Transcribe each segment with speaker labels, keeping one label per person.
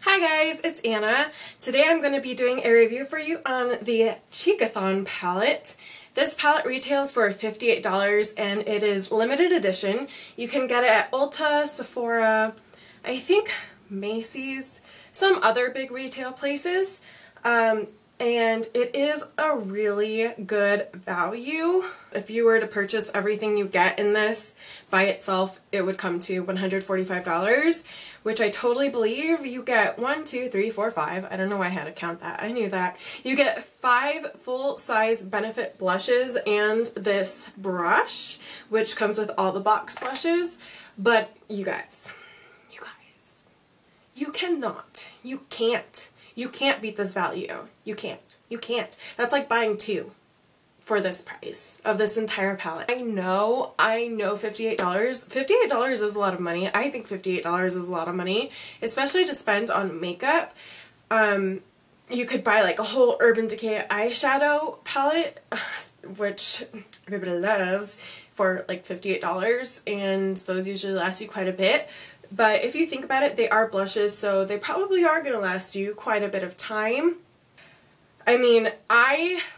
Speaker 1: Hi guys, it's Anna. Today I'm going to be doing a review for you on the Cheekathon palette. This palette retails for $58 and it is limited edition. You can get it at Ulta, Sephora, I think Macy's, some other big retail places. And it is a really good value. If you were to purchase everything you get in this by itself, it would come to $145, which I totally believe. You get 1, 2, 3, 4, 5. I don't know why I had to count that. I knew that. You get 5 full-size Benefit blushes and this brush, which comes with all the box blushes. But you guys, you can't beat this value. You can't. That's like buying 2 for this price of this entire palette. I know $58. $58 is a lot of money. I think $58 is a lot of money, especially to spend on makeup. You could buy like a whole Urban Decay eyeshadow palette, which everybody loves, for like $58, and those usually last you quite a bit. But if you think about it, they are blushes, so they probably are going to last you quite a bit of time. I mean,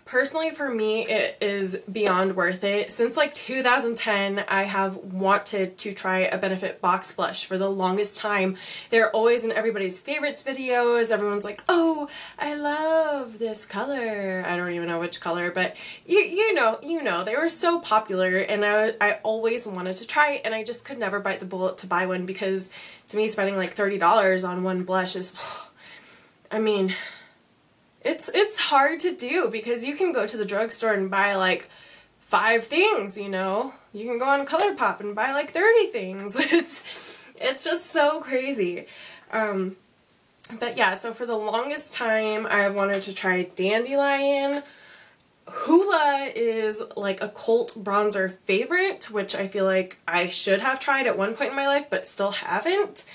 Speaker 1: personally, for me, it is beyond worth it. Since like 2010, I have wanted to try a Benefit box blush for the longest time. They're always in everybody's favorites videos. Everyone's like, oh, I love this color. I don't even know which color, but you know, they were so popular, and I always wanted to try it, and I just could never bite the bullet to buy one, because to me, spending like $30 on one blush is, I mean, it's hard to do, because you can go to the drugstore and buy like 5 things, you know. You can go on ColourPop and buy like 30 things. It's just so crazy. But yeah, so for the longest time I wanted to try Dandelion. Hoola is like a cult bronzer favorite, which I feel like I should have tried at one point in my life but still haven't.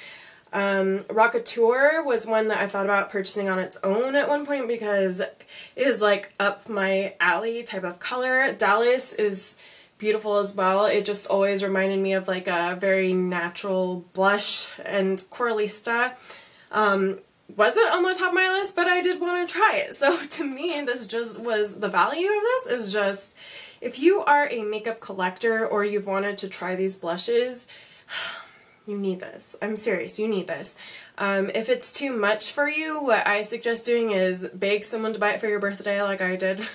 Speaker 1: Rockateur was one that I thought about purchasing on its own at one point, because it is like up my alley type of color. Dallas is beautiful as well. It just always reminded me of like a very natural blush. And Coralista wasn't on the top of my list, but I did want to try it. So to me, this just was, the value of this is just, if you are a makeup collector or you've wanted to try these blushes, you need this. I'm serious, you need this. If it's too much for you, what I suggest doing is beg someone to buy it for your birthday like I did.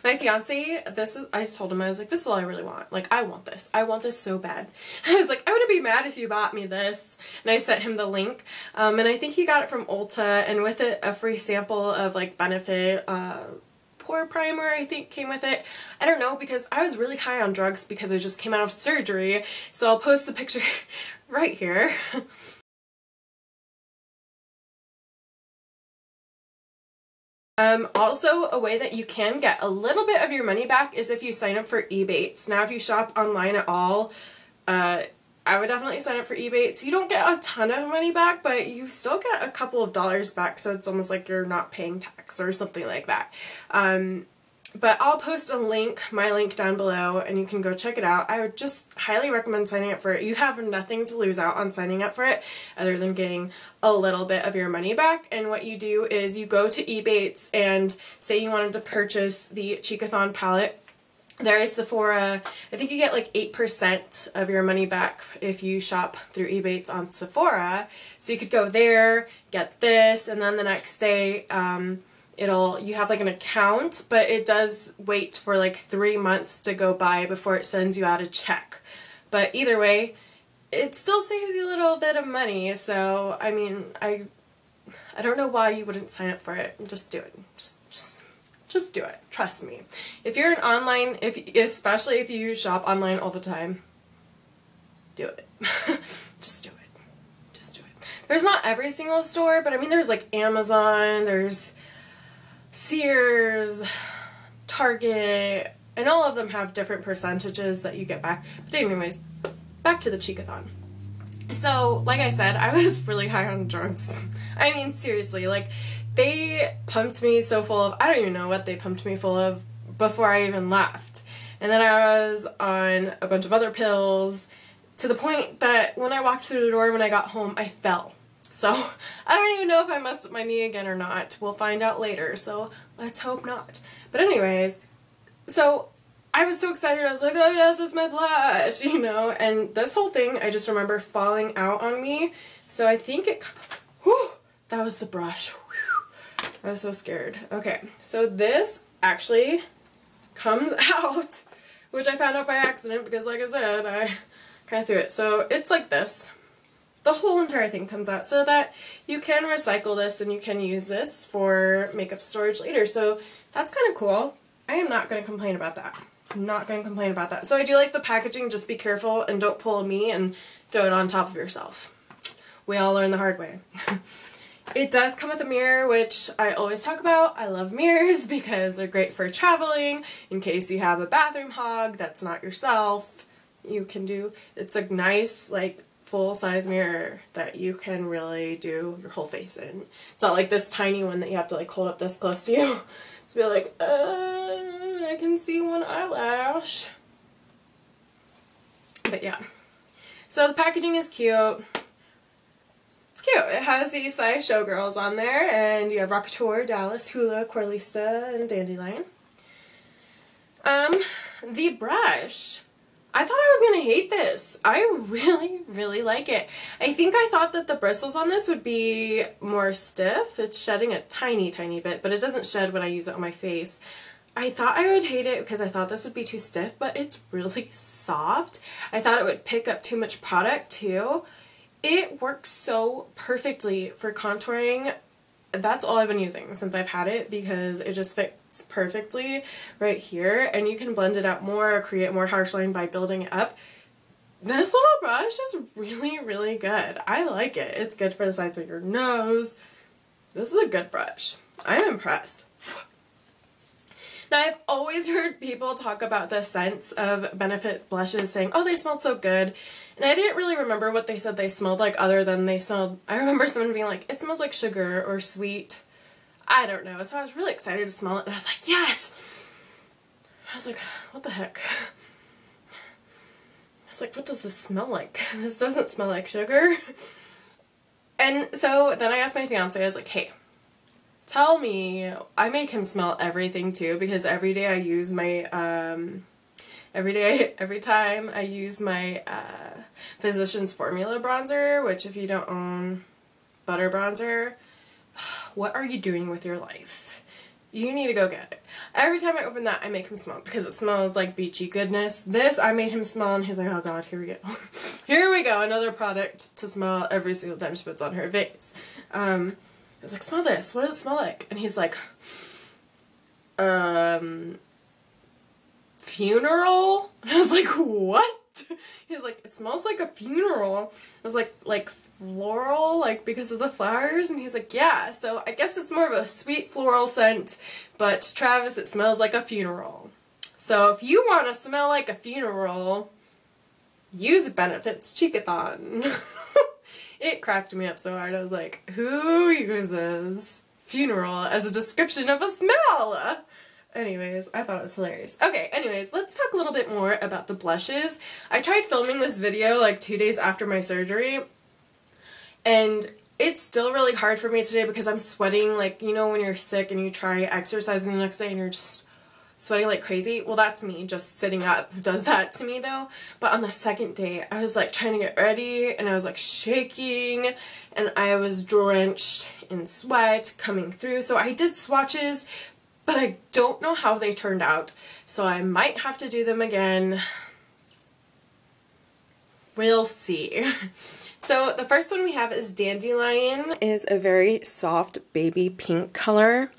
Speaker 1: My fiance, I told him, I was like, this is all I really want. Like, I want this. I want this so bad. I was like, I wouldn't be mad if you bought me this. And I sent him the link. And I think he got it from Ulta, and with it, a free sample of like Benefit pore primer, I think, came with it. I don't know, because I was really high on drugs because I just came out of surgery. So I'll post the picture right here. Also, a way that you can get a little bit of your money back is if you sign up for Ebates. Now, if you shop online at all, I would definitely sign up for Ebates. You don't get a ton of money back, but you still get a couple of dollars back, so it's almost like you're not paying tax or something like that. But I'll post a link, my link down below, and you can go check it out. I would just highly recommend signing up for it. You have nothing to lose out on signing up for it other than getting a little bit of your money back. And what you do is you go to Ebates and say you wanted to purchase the Cheekathon palette. There is Sephora. I think you get like 8% of your money back if you shop through Ebates on Sephora. So you could go there, get this, and then the next day, you have like an account, but it does wait for like 3 months to go by before it sends you out a check. But either way, it still saves you a little bit of money. So, I mean, I don't know why you wouldn't sign up for it. Just do it. Just do it. Trust me. If you're an online, especially if you shop online all the time, do it. Just do it. Just do it. There's not every single store, but I mean, there's like Amazon, there's Sears, Target, and all of them have different percentages that you get back. But anyways, back to the Cheekathon. So, like I said, I was really high on drugs. I mean, seriously, like, they pumped me so full of, I don't even know what they pumped me full of before I even left. And then I was on a bunch of other pills, to the point that when I walked through the door when I got home, I fell. So I don't even know if I messed up my knee again or not. We'll find out later, so let's hope not. But anyways, so I was so excited. I was like, oh yes, it's my blush, you know, and this whole thing I just remember falling out on me. So I think it, whew, that was the brush. Whew. I was so scared. Okay, so this actually comes out, which I found out by accident because, like I said, I kind of threw it. So it's like this. The whole entire thing comes out so that you can recycle this and you can use this for makeup storage later. So that's kind of cool. I am not going to complain about that. I'm not going to complain about that. So I do like the packaging. Just be careful and don't pull me and throw it on top of yourself. We all learn the hard way. It does come with a mirror, which I always talk about. I love mirrors because they're great for traveling. In case you have a bathroom hog that's not yourself, you can do, it's a nice, like, full-size mirror that you can really do your whole face in. It's not like this tiny one that you have to, like, hold up this close to you to be like, I can see one eyelash. But yeah. So the packaging is cute. It's cute. It has these 5 showgirls on there, and you have Rockateur, Dallas, Hula, Corlista, and Dandelion. The brush. I thought I was going to hate this. I really, really like it. I think I thought that the bristles on this would be more stiff. It's shedding a tiny, tiny bit, but it doesn't shed when I use it on my face. I thought I would hate it because I thought this would be too stiff, but it's really soft. I thought it would pick up too much product too. It works so perfectly for contouring. That's all I've been using since I've had it because it just fits perfectly right here, and you can blend it out more or create more harsh line by building it up. This little brush is really, really good. I like it. It's good for the sides of your nose. This is a good brush. I'm impressed. Now, I've always heard people talk about the scents of Benefit blushes saying, oh, they smelled so good. And I didn't really remember what they said they smelled like other than they smelled, I remember someone being like, it smells like sugar or sweet. I don't know. So I was really excited to smell it and I was like, yes! I was like, what the heck? I was like, what does this smell like? This doesn't smell like sugar. And so then I asked my fiance, I was like, hey, tell me, I make him smell everything too because every day I use my, every time I use my Physicians Formula bronzer, which if you don't own butter bronzer, what are you doing with your life? You need to go get it. Every time I open that, I make him smell because it smells like beachy goodness. This, I made him smell and he's like, oh god, here we go. Here we go, another product to smell every single time she puts on her face. I was like, smell this. What does it smell like? And he's like, funeral? And I was like, what? He's like, it smells like a funeral. I was like floral, like because of the flowers? And he's like, yeah, so I guess it's more of a sweet floral scent, but Travis, it smells like a funeral. So if you want to smell like a funeral, use Benefit's Cheekathon. It cracked me up so hard. I was like, who uses funeral as a description of a smell? Anyways, I thought it was hilarious. Okay, anyways, let's talk a little bit more about the blushes. I tried filming this video like 2 days after my surgery, and it's still really hard for me today because I'm sweating, like, you know when you're sick and you try exercising the next day and you're just sweating like crazy? Well, that's me. Just sitting up does that to me though. But on the second day, I was like trying to get ready and I was like shaking and I was drenched in sweat coming through. So I did swatches, but I don't know how they turned out. So I might have to do them again. We'll see. So the first one we have is Dandelion. It is a very soft baby pink color.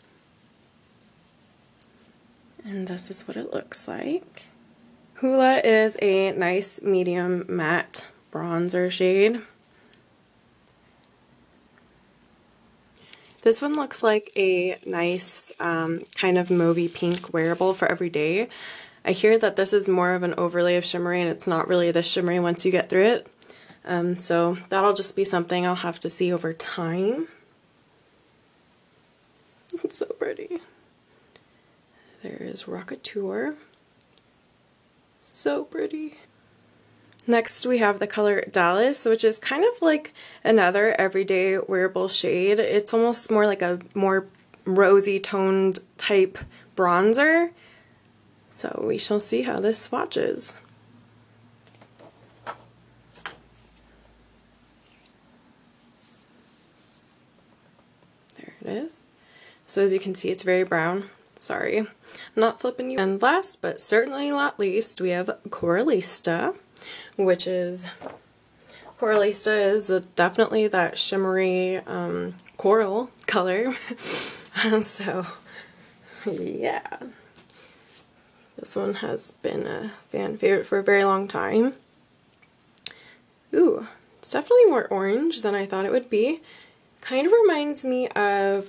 Speaker 1: And this is what it looks like. Hula is a nice medium matte bronzer shade. This one looks like a nice kind of mauvey pink wearable for every day. I hear that this is more of an overlay of shimmery and it's not really this shimmery once you get through it. So that'll just be something I'll have to see over time. It's so pretty. There is Rockateur. So pretty. Next we have the color Dallas, which is kind of like another everyday wearable shade. It's almost more like a more rosy toned type bronzer. So we shall see how this swatches. There it is. So as you can see, it's very brown. Sorry, I'm not flipping you. And last but certainly not least, we have Coralista, which is, Coralista is definitely that shimmery coral color. So yeah, this one has been a fan favorite for a very long time. Ooh, it's definitely more orange than I thought it would be. Kind of reminds me of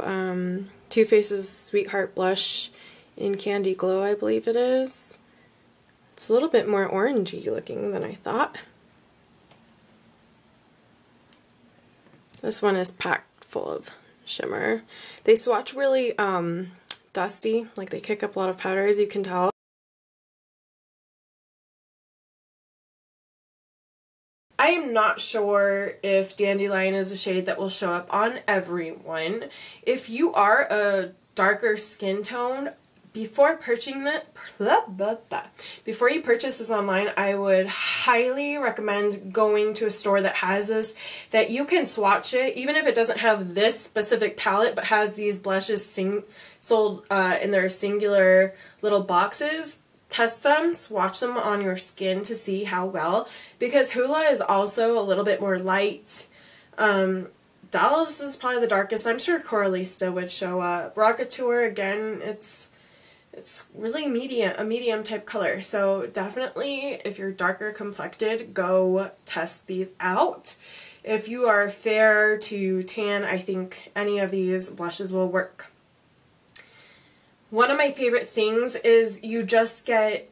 Speaker 1: Too Faced's Sweetheart Blush in Candy Glow, I believe it is. It's a little bit more orangey looking than I thought. This one is packed full of shimmer. They swatch really dusty, like they kick up a lot of powder, as you can tell. I am not sure if Dandelion is a shade that will show up on everyone. If you are a darker skin tone, before you purchase this online, I would highly recommend going to a store that has this, that you can swatch it, even if it doesn't have this specific palette, but has these blushes sold in their singular little boxes. Test them, swatch them on your skin to see how well, because Hoola is also a little bit more light. Dallas is probably the darkest. I'm sure Coralista would show up. Rockateur, again, it's really a medium type color. So definitely, if you're darker complected, go test these out. If you are fair to tan, I think any of these blushes will work. One of my favorite things is you just get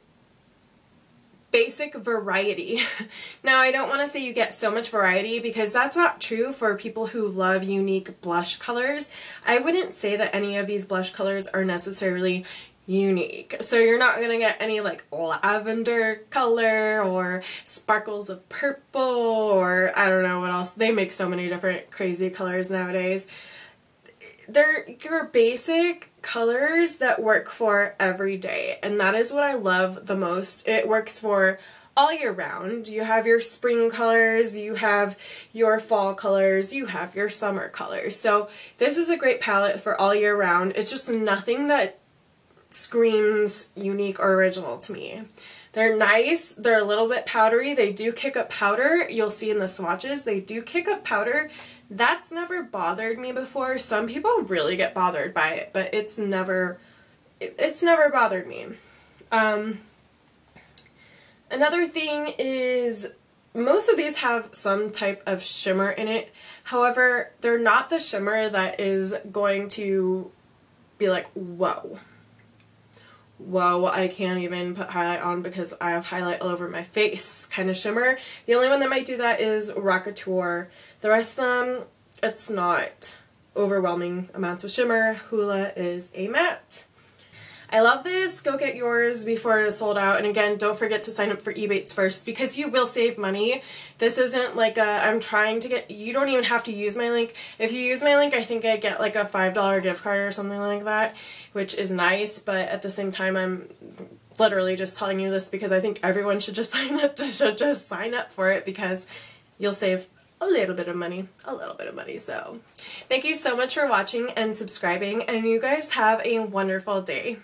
Speaker 1: basic variety. Now, I don't want to say you get so much variety, because that's not true for people who love unique blush colors. I wouldn't say that any of these blush colors are necessarily unique. So you're not going to get any like lavender color or sparkles of purple or I don't know what else. They make so many different crazy colors nowadays. They're your basic colors that work for every day, and that is what I love the most. It works for all year round. You have your spring colors, you have your fall colors, you have your summer colors. So this is a great palette for all year round. It's just nothing that screams unique or original to me. They're nice, they're a little bit powdery, they do kick up powder. You'll see in the swatches, they do kick up powder. That's never bothered me before. Some people really get bothered by it, but it's never bothered me. Another thing is most of these have some type of shimmer in it. However, they're not the shimmer that is going to be like, whoa. Whoa, I can't even put highlight on because I have highlight all over my face kind of shimmer. The only one that might do that is Rockateur. The rest of them, it's not overwhelming amounts of shimmer. Hoola is a matte. I love this. Go get yours before it is sold out. And again, don't forget to sign up for Ebates first, because you will save money. This isn't like I'm trying to get, you don't even have to use my link. If you use my link, I think I get like a $5 gift card or something like that, which is nice, but at the same time, I'm literally just telling you this because I think everyone should just sign up for it, because you'll save a little bit of money. So thank you so much for watching and subscribing, and you guys have a wonderful day.